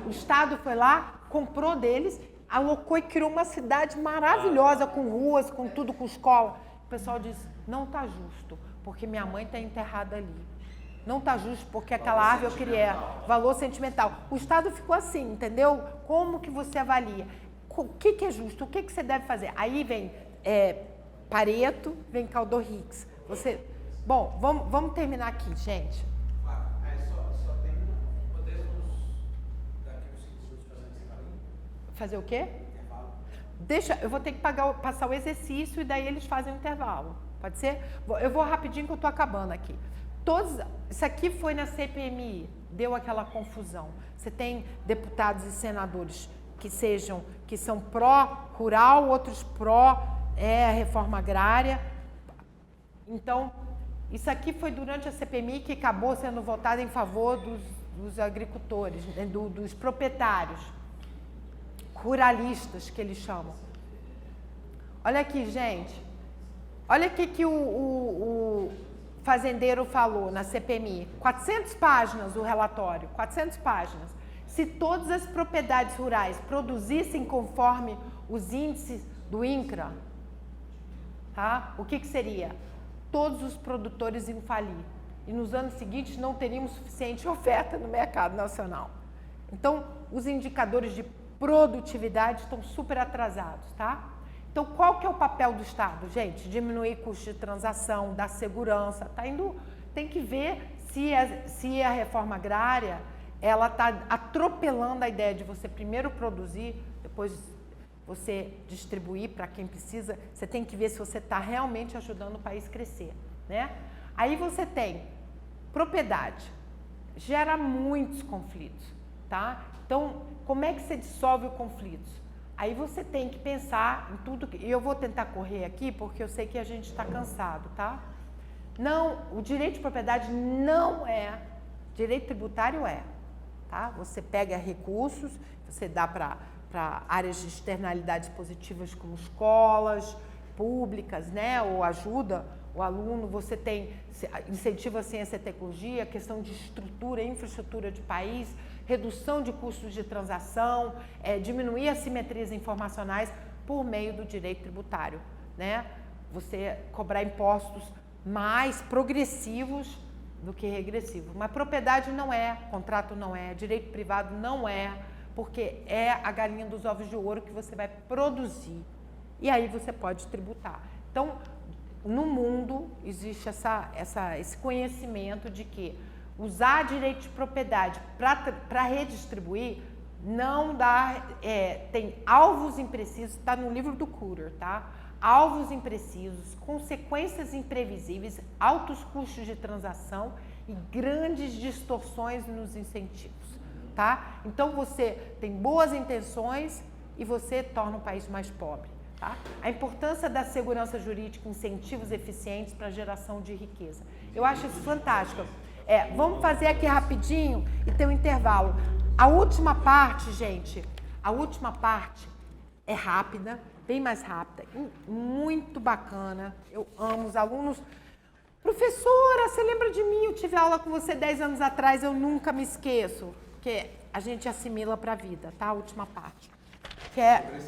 O Estado foi lá, comprou deles, alocou e criou uma cidade maravilhosa, com ruas, com tudo, com escola. O pessoal disse, não está justo, porque minha mãe está enterrada ali. Não está justo, porque aquela árvore eu criei, valor sentimental. O Estado ficou assim, entendeu? Como que você avalia? O que é justo? O que você deve fazer? Aí vem Pareto, vem Caldor Hicks. Bom, vamos terminar aqui, gente. Só tem podemos daqui uns 5 minutos fazer esse caminho? Fazer o quê? Intervalo. Eu vou ter que passar o exercício e daí eles fazem o intervalo. Pode ser? Eu vou rapidinho que eu estou acabando aqui. Isso aqui foi na CPMI, deu aquela confusão. Você tem deputados e senadores que são pró-rural, outros pró-reforma agrária. Então, isso aqui foi durante a CPMI que acabou sendo votado em favor dos agricultores, né, dos proprietários, ruralistas que eles chamam. Olha aqui, gente. Olha o que o fazendeiro falou na CPMI. 400 páginas o relatório, 400 páginas. Se todas as propriedades rurais produzissem conforme os índices do INCRA, tá? O que seria? Todos os produtores iam falir. E nos anos seguintes não teríamos suficiente oferta no mercado nacional. Então, os indicadores de produtividade estão super atrasados, tá? Então, qual que é o papel do Estado? Gente, diminuir custo de transação, dar segurança, tem que ver se a reforma agrária, ela está atropelando a ideia de você primeiro produzir, depois você distribuir para quem precisa. Você tem que ver se você está realmente ajudando o país a crescer, né? Aí você tem propriedade, gera muitos conflitos, tá? Então, como é que você dissolve os conflitos? Aí você tem que pensar em tudo, e eu vou tentar correr aqui, porque eu sei que a gente está cansado, tá? Não, o direito de propriedade não é, direito tributário tá? Você pega recursos, você dá para áreas de externalidades positivas como escolas públicas, né? Ou ajuda o aluno, você tem incentivo à ciência e tecnologia, questão de estrutura, infraestrutura de país, redução de custos de transação, diminuir assimetrias informacionais por meio do direito tributário. né, você cobrar impostos mais progressivos do que regressivos. Mas propriedade não é, contrato não é, direito privado não é, porque é a galinha dos ovos de ouro que você vai produzir. E aí você pode tributar. Então, no mundo existe esse conhecimento de que usar direito de propriedade para redistribuir não dá, tem alvos imprecisos, está no livro do Kuder, tá? Alvos imprecisos, consequências imprevisíveis, altos custos de transação e grandes distorções nos incentivos, tá? Então você tem boas intenções e você torna o país mais pobre, tá? A importância da segurança jurídica, incentivos eficientes para a geração de riqueza. Eu acho isso fantástico. Vamos fazer aqui rapidinho e ter um intervalo. A última parte, gente, a última parte é rápida, bem mais rápida, muito bacana. Eu amo os alunos. Professora, você lembra de mim? Eu tive aula com você 10 anos atrás, eu nunca me esqueço. Porque a gente assimila para a vida, tá? A última parte. Que é